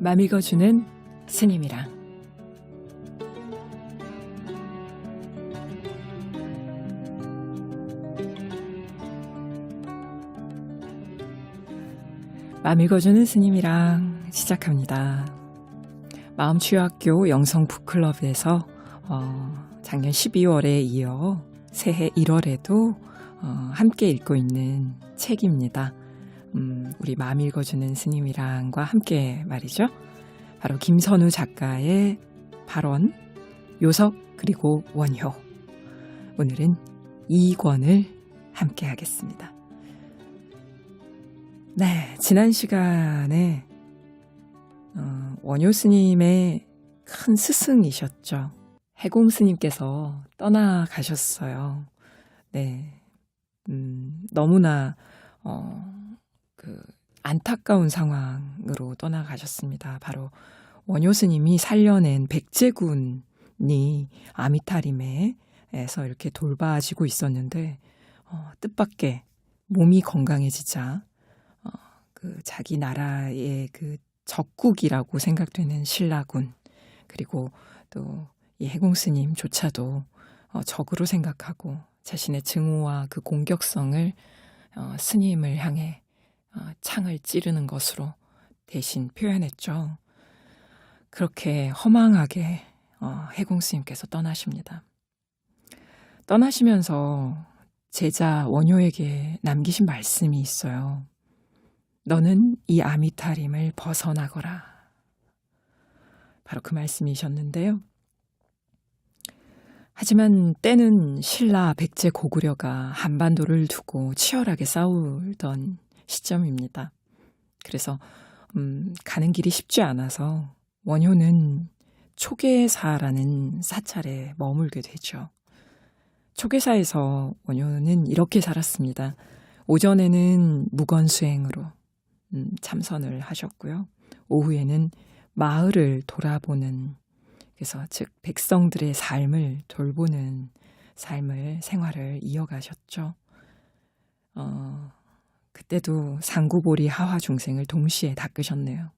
맘 읽어주는 스님이랑 맘 읽어주는 스님이랑 시작합니다. 마음치유학교 영성 북클럽에서 작년 12월에 이어 새해 1월에도 함께 읽고 있는 책입니다. 우리 마음 읽어주는 스님이랑과 함께 말이죠. 바로 김선우 작가의 발언, 요석 그리고 원효. 오늘은 2권을 함께 하겠습니다. 네, 지난 시간에 원효 스님의 큰 스승이셨죠. 해공 스님께서 떠나가셨어요. 네, 너무나 안타까운 상황으로 떠나가셨습니다. 바로 원효 스님이 살려낸 백제군이 아미타림에서 이렇게 돌봐지고 있었는데 뜻밖의 몸이 건강해지자 자기 나라의 그 적국이라고 생각되는 신라군, 그리고 또 이 해공 스님조차도 적으로 생각하고 자신의 증오와 그 공격성을 스님을 향해 창을 찌르는 것으로 대신 표현했죠. 그렇게 허망하게 해공 스님께서 떠나십니다. 떠나시면서 제자 원효에게 남기신 말씀이 있어요. 너는 이 아미타림을 벗어나거라. 바로 그 말씀이셨는데요. 하지만 때는 신라 백제 고구려가 한반도를 두고 치열하게 싸우던 시점입니다. 그래서 가는 길이 쉽지 않아서 원효는 초계사라는 사찰에 머물게 되죠. 초계사에서 원효는 이렇게 살았습니다. 오전에는 무건수행으로 참선을 하셨고요. 오후에는 마을을 돌아보는, 그래서 즉 백성들의 삶을 돌보는 생활을 이어가셨죠. 그때도 상구보리 하화 중생을 동시에 닦으셨네요.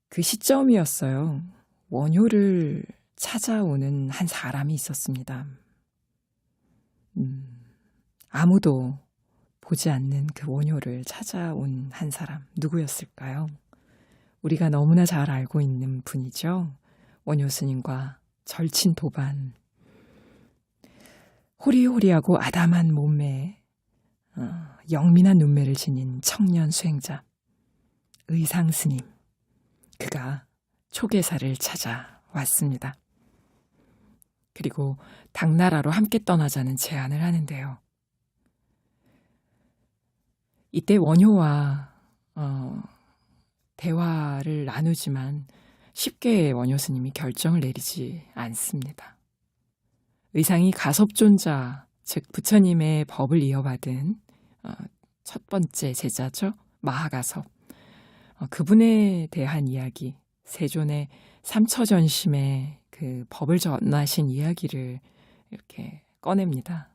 그 시점이었어요. 원효를 찾아오는 한 사람이 있었습니다. 아무도 보지 않는 그 원효를 찾아온 한 사람, 누구였을까요? 우리가 너무나 잘 알고 있는 분이죠. 원효 스님과 절친 도반, 호리호리하고 아담한 몸매에 영민한 눈매를 지닌 청년 수행자 의상 스님, 그가 초계사를 찾아왔습니다. 그리고 당나라로 함께 떠나자는 제안을 하는데요. 이때 원효와 대화를 나누지만 쉽게 원효 스님이 결정을 내리지 않습니다. 의상이 가섭존자, 즉 부처님의 법을 이어받은 첫 번째 제자죠. 마하가섭. 그분에 대한 이야기, 세존의 삼처전심의 그 법을 전하신 이야기를 이렇게 꺼냅니다.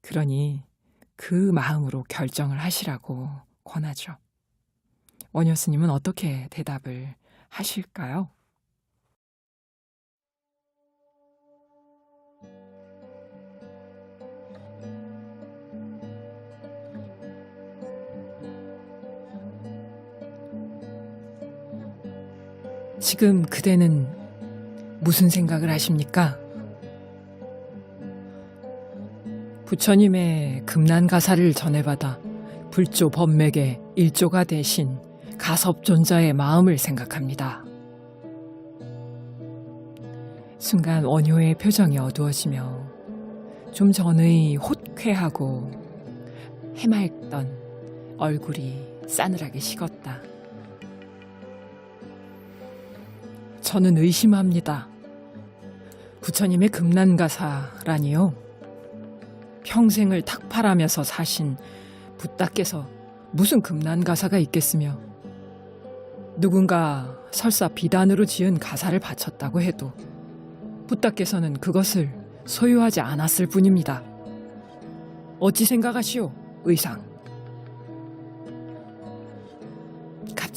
그러니 그 마음으로 결정을 하시라고 권하죠. 원효 스님은 어떻게 대답을 하실까요? 지금 그대는 무슨 생각을 하십니까? 부처님의 금난가사를 전해받아 불조 법맥의 일조가 되신 가섭존자의 마음을 생각합니다. 순간 원효의 표정이 어두워지며 좀 전의 호쾌하고 해맑던 얼굴이 싸늘하게 식었다. 저는 의심합니다. 부처님의 금난가사라니요? 평생을 탁팔하면서 사신 붓다께서 무슨 금난가사가 있겠으며, 누군가 설사 비단으로 지은 가사를 바쳤다고 해도 붓다께서는 그것을 소유하지 않았을 뿐입니다. 어찌 생각하시오, 의상?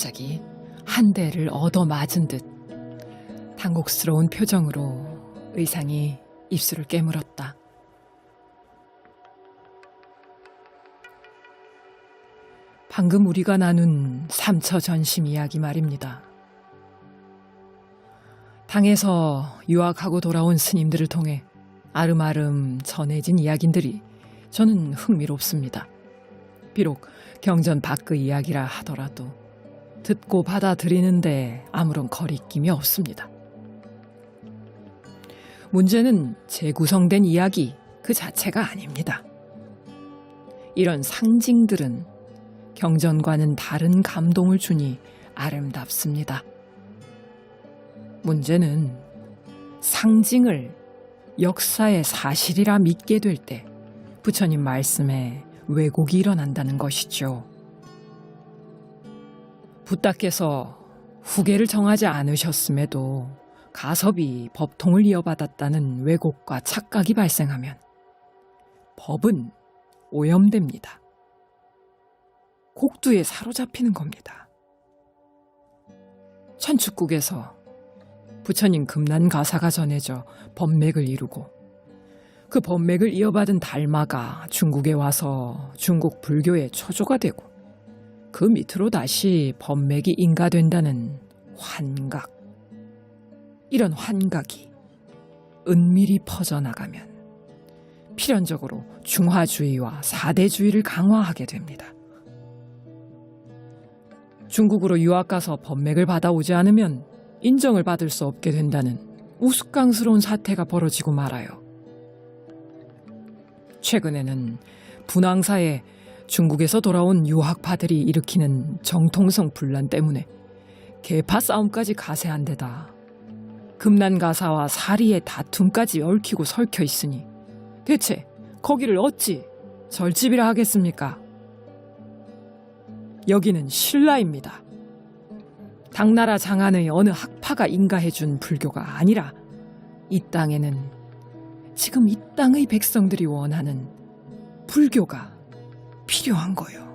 갑자기 한 대를 얻어맞은 듯 당혹스러운 표정으로 의상이 입술을 깨물었다. 방금 우리가 나눈 삼처전심 이야기 말입니다. 당에서 유학하고 돌아온 스님들을 통해 아름아름 전해진 이야기들이 저는 흥미롭습니다. 비록 경전 밖의 이야기라 하더라도 듣고 받아들이는데 아무런 거리낌이 없습니다. 문제는 재구성된 이야기 그 자체가 아닙니다. 이런 상징들은 경전과는 다른 감동을 주니 아름답습니다. 문제는 상징을 역사의 사실이라 믿게 될 때 부처님 말씀에 왜곡이 일어난다는 것이죠. 붓다께서 후계를 정하지 않으셨음에도 가섭이 법통을 이어받았다는 왜곡과 착각이 발생하면 법은 오염됩니다. 곡두에 사로잡히는 겁니다. 천축국에서 부처님 금난 가사가 전해져 법맥을 이루고 그 법맥을 이어받은 달마가 중국에 와서 중국 불교의 초조가 되고 그 밑으로 다시 법맥이 인가된다는 환각. 이런 환각이 은밀히 퍼져나가면 필연적으로 중화주의와 사대주의를 강화하게 됩니다. 중국으로 유학가서 법맥을 받아오지 않으면 인정을 받을 수 없게 된다는 우스꽝스러운 사태가 벌어지고 말아요. 최근에는 분황사에 중국에서 돌아온 유학파들이 일으키는 정통성 분란 때문에 계파 싸움까지 가세한 데다 금난가사와 사리의 다툼까지 얽히고 설켜 있으니 대체 거기를 어찌 절집이라 하겠습니까? 여기는 신라입니다. 당나라 장안의 어느 학파가 인가해준 불교가 아니라 이 땅에는 지금 이 땅의 백성들이 원하는 불교가 필요한 거요.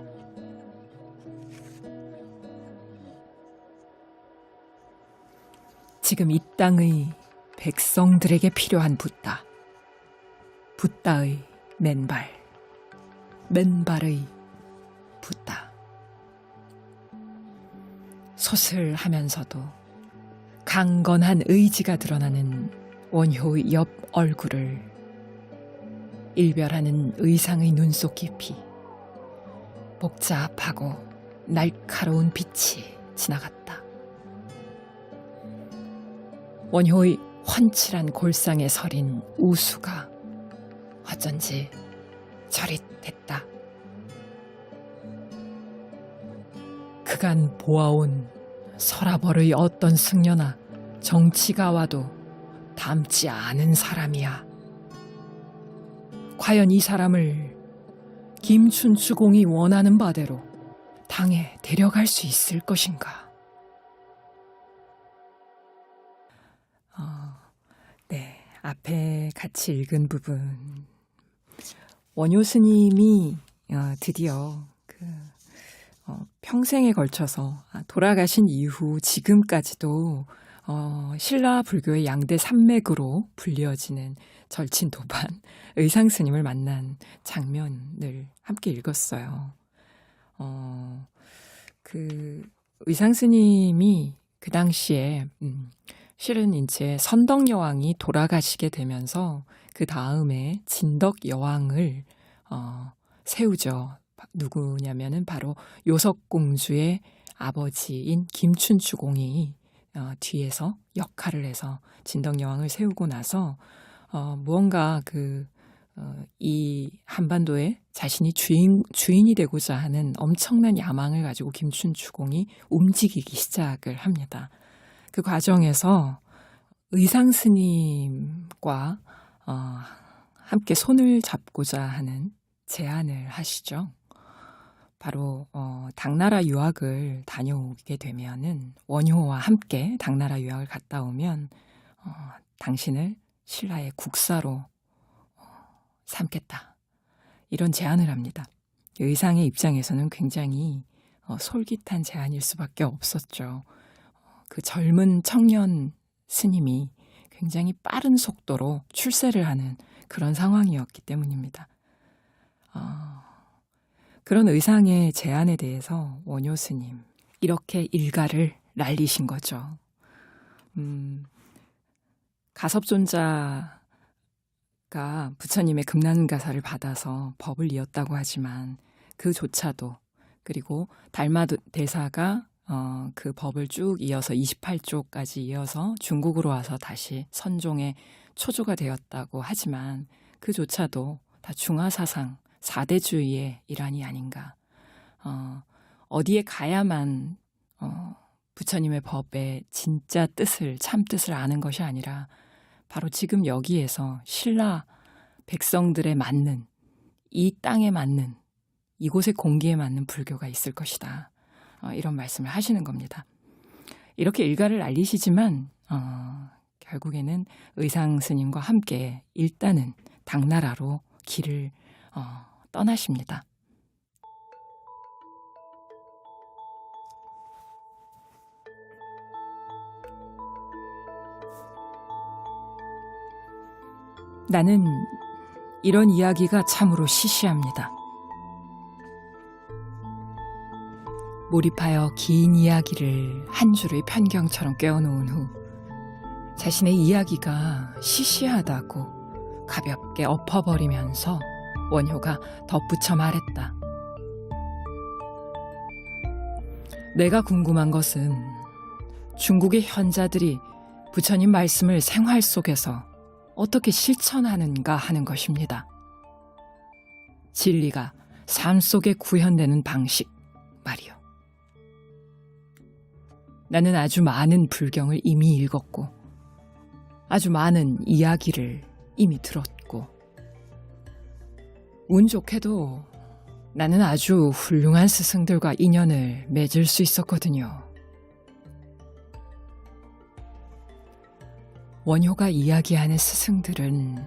지금 이 땅의 백성들에게 필요한 붓다. 붓다의 맨발, 맨발의 붓다. 소슬하면서도 강건한 의지가 드러나는 원효의 옆 얼굴을 일별하는 의상의 눈속 깊이 복잡하고 날카로운 빛이 지나갔다. 원효의 훤칠한 골상에 서린 우수가 어쩐지 저릿했다. 그간 보아온 서라벌의 어떤 승려나 정치가와도 닮지 않은 사람이야. 과연 이 사람을 김춘추공이 원하는 바대로 당에 데려갈 수 있을 것인가? 네, 앞에 같이 읽은 부분. 원효 스님이 드디어 평생에 걸쳐서 돌아가신 이후 지금까지도 신라 불교의 양대 산맥으로 불리어지는 절친도반 의상 스님을 만난 장면을 함께 읽었어요. 그 의상 스님이 그 당시에 실은 이제 선덕 여왕이 돌아가시게 되면서 그 다음에 진덕 여왕을 세우죠. 누구냐면은 바로 요석공주의 아버지인 김춘추공이 뒤에서 역할을 해서 진덕 여왕을 세우고 나서 무언가 이 한반도에 자신이 주인이 되고자 하는 엄청난 야망을 가지고 김춘추공이 움직이기 시작을 합니다. 그 과정에서 의상 스님과 함께 손을 잡고자 하는 제안을 하시죠. 바로 당나라 유학을 다녀오게 되면은 원효와 함께 당나라 유학을 갔다 오면 당신을 신라의 국사로 삼겠다. 이런 제안을 합니다. 의상의 입장에서는 굉장히 솔깃한 제안일 수밖에 없었죠. 그 젊은 청년 스님이 굉장히 빠른 속도로 출세를 하는 그런 상황이었기 때문입니다. 그런 의상의 제안에 대해서 원효 스님 이렇게 일가를 날리신 거죠. 가섭존자가 부처님의 금난가사를 받아서 법을 이었다고 하지만 그조차도, 그리고 달마 대사가 그 법을 쭉 이어서 28조까지 이어서 중국으로 와서 다시 선종의 초조가 되었다고 하지만 그조차도 다 중화사상 4대주의의 일환이 아닌가. 어디에 가야만 부처님의 법의 진짜 뜻을, 참 뜻을 아는 것이 아니라 바로 지금 여기에서 신라 백성들에 맞는, 이 땅에 맞는, 이곳의 공기에 맞는 불교가 있을 것이다. 이런 말씀을 하시는 겁니다. 이렇게 일가를 알리시지만 결국에는 의상 스님과 함께 일단은 당나라로 길을 떠나십니다. 나는 이런 이야기가 참으로 시시합니다. 몰입하여 긴 이야기를 한 줄의 편경처럼 꿰어놓은 후 자신의 이야기가 시시하다고 가볍게 엎어버리면서 원효가 덧붙여 말했다. 내가 궁금한 것은 중국의 현자들이 부처님 말씀을 생활 속에서 어떻게 실천하는가 하는 것입니다. 진리가 삶 속에 구현되는 방식 말이요. 나는 아주 많은 불경을 이미 읽었고 아주 많은 이야기를 이미 들었고 운 좋게도 나는 아주 훌륭한 스승들과 인연을 맺을 수 있었거든요. 원효가 이야기하는 스승들은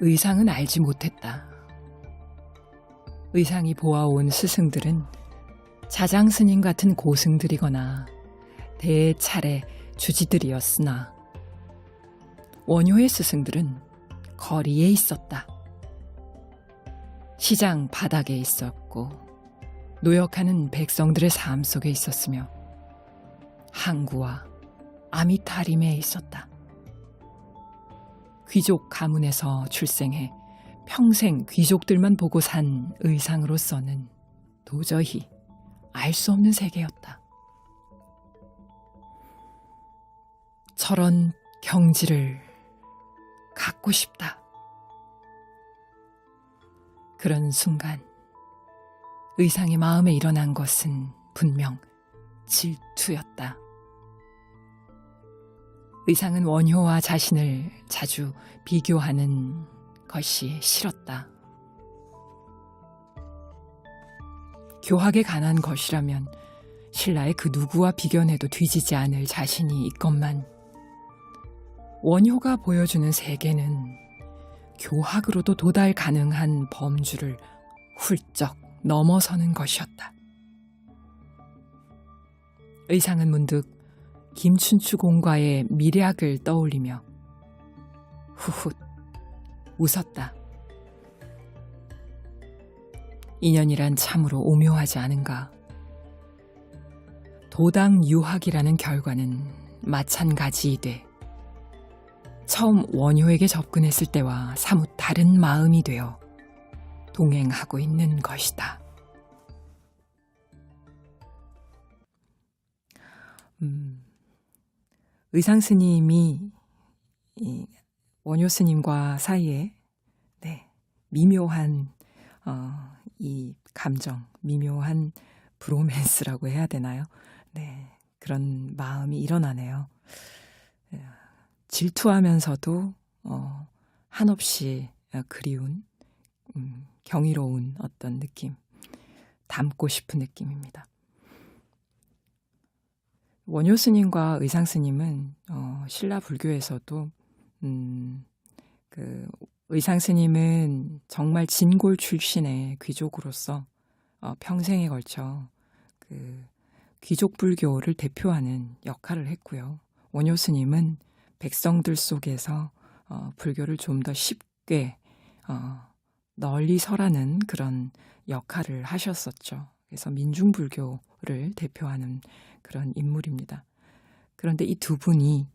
의상은 알지 못했다. 의상이 보아온 스승들은 자장스님 같은 고승들이거나 대차례 주지들이었으나 원효의 스승들은 거리에 있었다. 시장 바닥에 있었고 노역하는 백성들의 삶 속에 있었으며 항구와 아미타림에 있었다. 귀족 가문에서 출생해 평생 귀족들만 보고 산 의상으로서는 도저히 알 수 없는 세계였다. 저런 경지를 갖고 싶다. 그런 순간 의상의 마음에 일어난 것은 분명 질투였다. 의상은 원효와 자신을 자주 비교하는 것이 싫었다. 교학에 관한 것이라면 신라의 그 누구와 비견해도 뒤지지 않을 자신이 있건만 원효가 보여주는 세계는 교학으로도 도달 가능한 범주를 훌쩍 넘어서는 것이었다. 의상은 문득 김춘추 공과의 미략을 떠올리며 후훗 웃었다. 인연이란 참으로 오묘하지 않은가. 도당 유학이라는 결과는 마찬가지이되 처음 원효에게 접근했을 때와 사뭇 다른 마음이 되어 동행하고 있는 것이다. 의상 스님이 원효 스님과 사이에 미묘한 이 감정, 미묘한 브로맨스라고 해야 되나요? 그런 마음이 일어나네요. 질투하면서도 한없이 그리운, 경이로운 어떤 느낌, 닮고 싶은 느낌입니다. 원효 스님과 의상 스님은 신라 불교에서도 그 의상 스님은 정말 진골 출신의 귀족으로서 평생에 걸쳐 그 귀족 불교를 대표하는 역할을 했고요. 원효 스님은 백성들 속에서 불교를 좀 더 쉽게 널리 설하는 그런 역할을 하셨었죠. 그래서 민중불교를 대표하는 그런 인물입니다. 그런데 이 두 분이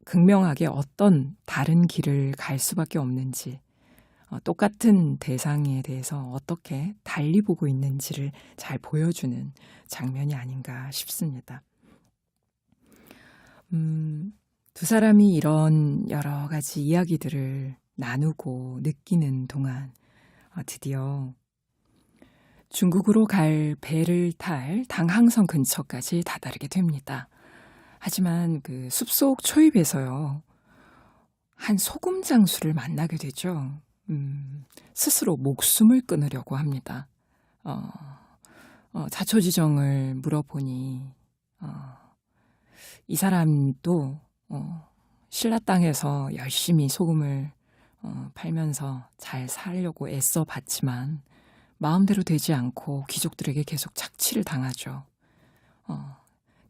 극명하게 어떤 다른 길을 갈 수밖에 없는지, 똑같은 대상에 대해서 어떻게 달리 보고 있는지를 잘 보여주는 장면이 아닌가 싶습니다. 두 사람이 이런 여러 가지 이야기들을 나누고 느끼는 동안 드디어 중국으로 갈 배를 탈 당항성 근처까지 다다르게 됩니다. 하지만 그 숲속 초입에서요, 한 소금 장수를 만나게 되죠. 스스로 목숨을 끊으려고 합니다. 자초지종을 물어보니 이 사람도 신라 땅에서 열심히 소금을 팔면서 잘 살려고 애써 봤지만 마음대로 되지 않고 귀족들에게 계속 착취를 당하죠.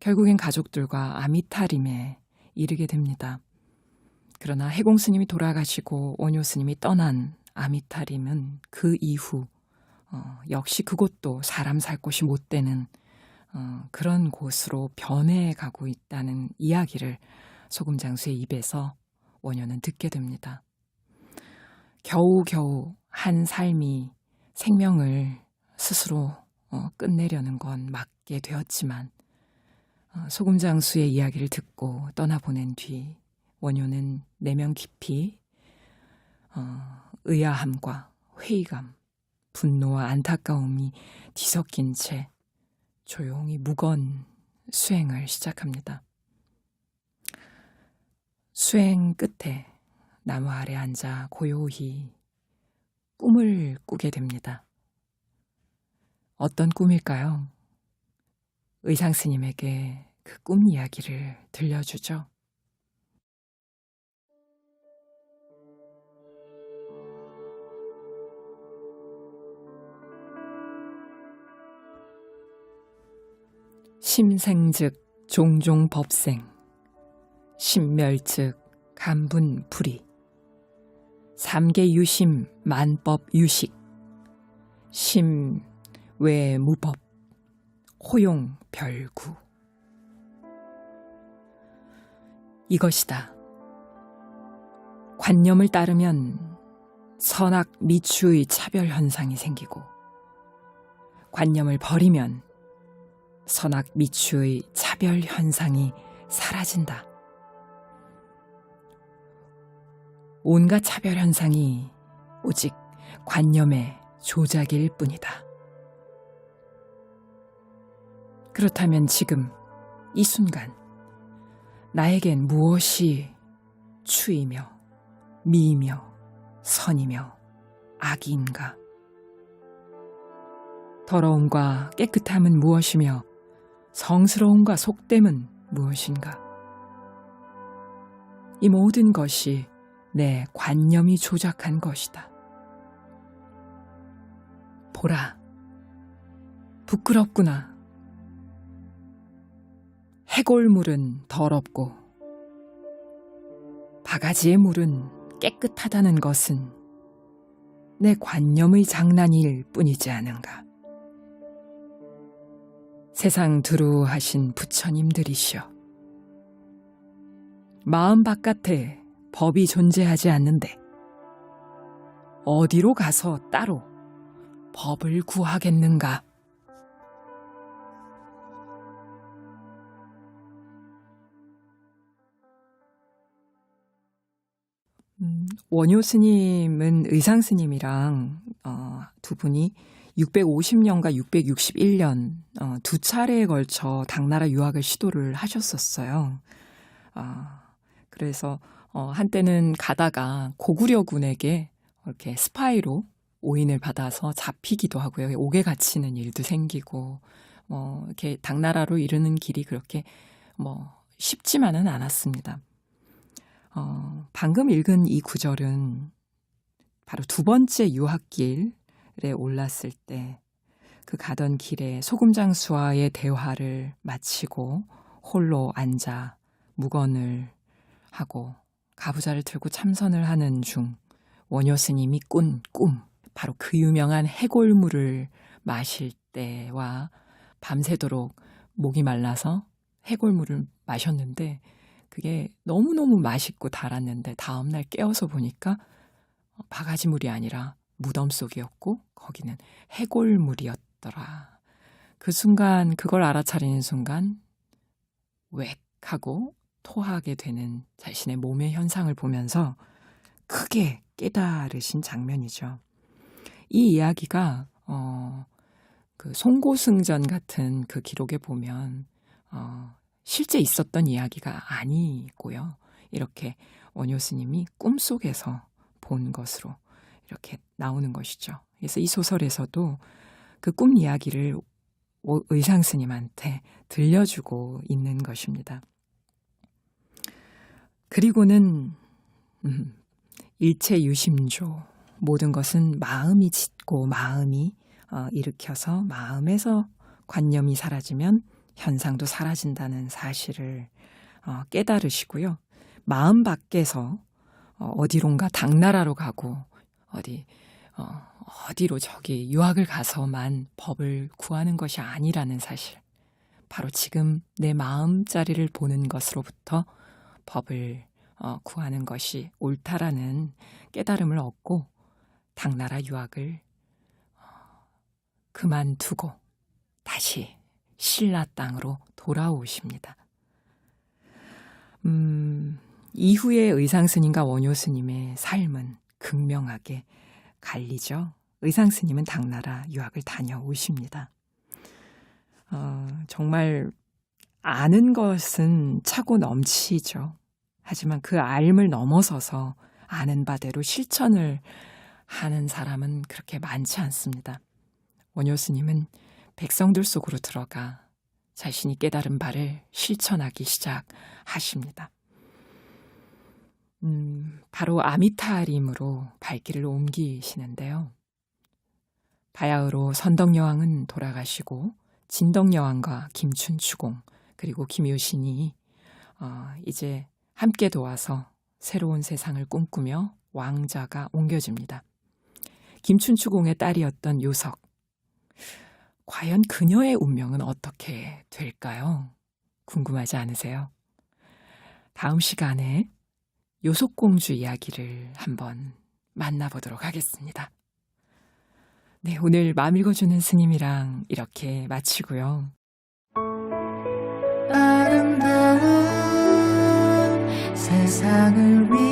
결국엔 가족들과 아미타림에 이르게 됩니다. 그러나 해공 스님이 돌아가시고 원효 스님이 떠난 아미타림은 그 이후 역시 그곳도 사람 살 곳이 못 되는 그런 곳으로 변해가고 있다는 이야기를 소금장수의 입에서 원효는 듣게 됩니다. 겨우겨우 한 삶이 생명을 스스로 끝내려는 건 맞게 되었지만 소금장수의 이야기를 듣고 떠나보낸 뒤 원효는 내면 깊이 의아함과 회의감, 분노와 안타까움이 뒤섞인 채 조용히 무건 수행을 시작합니다. 수행 끝에 나무 아래 앉아 고요히 꿈을 꾸게 됩니다. 어떤 꿈일까요? 의상 스님에게 그 꿈 이야기를 들려주죠. 심생즉 종종 법생, 심멸즉 간분 불이, 삼계유심 만법 유식, 심외무법 호용 별구. 이것이다. 관념을 따르면 선악 미추의 차별 현상이 생기고, 관념을 버리면 선악 미추의 차별 현상이 사라진다. 온갖 차별 현상이 오직 관념의 조작일 뿐이다. 그렇다면 지금 이 순간 나에겐 무엇이 추이며 미이며 선이며 악인가? 더러움과 깨끗함은 무엇이며 성스러움과 속됨은 무엇인가? 이 모든 것이 내 관념이 조작한 것이다. 보라, 부끄럽구나. 해골물은 더럽고 바가지의 물은 깨끗하다는 것은 내 관념의 장난일 뿐이지 않은가. 세상 두루하신 부처님들이시여, 마음 바깥에 법이 존재하지 않는데 어디로 가서 따로 법을 구하겠는가? 원효 스님은 의상 스님이랑 두 분이 650년과 661년 두 차례에 걸쳐 당나라 유학을 시도를 하셨었어요. 그래서 한때는 가다가 고구려군에게 이렇게 스파이로 오인을 받아서 잡히기도 하고요. 옥에 갇히는 일도 생기고, 이렇게 당나라로 이르는 길이 그렇게 쉽지만은 않았습니다. 방금 읽은 이 구절은 바로 두 번째 유학길에 올랐을 때 그 가던 길에 소금장수와의 대화를 마치고 홀로 앉아 묵언을 하고 가부좌를 들고 참선을 하는 중 원효 스님이 꾼 꿈, 바로 그 유명한 해골물을 마실 때와 밤새도록 목이 말라서 해골물을 마셨는데 그게 너무너무 맛있고 달았는데 다음날 깨어서 보니까 바가지물이 아니라 무덤 속이었고 거기는 해골물이었더라. 그 순간, 그걸 알아차리는 순간 웩 하고 토하게 되는 자신의 몸의 현상을 보면서 크게 깨달으신 장면이죠. 이 이야기가 그 송고승전 같은 그 기록에 보면 실제 있었던 이야기가 아니고요. 이렇게 원효 스님이 꿈속에서 본 것으로 이렇게 나오는 것이죠. 그래서 이 소설에서도 그 꿈 이야기를 의상 스님한테 들려주고 있는 것입니다. 그리고는 일체 유심조, 모든 것은 마음이 짓고 마음이 일으켜서 마음에서 관념이 사라지면 현상도 사라진다는 사실을 깨달으시고요. 마음 밖에서 어디론가 당나라로 가고 어디로 저기 유학을 가서만 법을 구하는 것이 아니라는 사실, 바로 지금 내 마음자리를 보는 것으로부터 법을 구하는 것이 옳다라는 깨달음을 얻고 당나라 유학을 그만두고 다시 신라 땅으로 돌아오십니다. 이후에 의상스님과 원효스님의 삶은 극명하게 갈리죠. 의상스님은 당나라 유학을 다녀오십니다. 정말 아는 것은 차고 넘치죠. 하지만 그 알을 넘어서서 아는 바대로 실천을 하는 사람은 그렇게 많지 않습니다. 원효스님은 백성들 속으로 들어가 자신이 깨달은 바를 실천하기 시작하십니다. 바로 아미타림으로 발길을 옮기시는데요. 바야흐로 선덕여왕은 돌아가시고 진덕여왕과 김춘추공 그리고 김유신이 이제 함께 도와서 새로운 세상을 꿈꾸며 왕자가 옮겨집니다. 김춘추공의 딸이었던 요석. 과연 그녀의 운명은 어떻게 될까요? 궁금하지 않으세요? 다음 시간에 요속공주 이야기를 한번 만나보도록 하겠습니다. 네, 오늘 마음 읽어주는 스님이랑 이렇게 마치고요. 아름다운 세상을 위해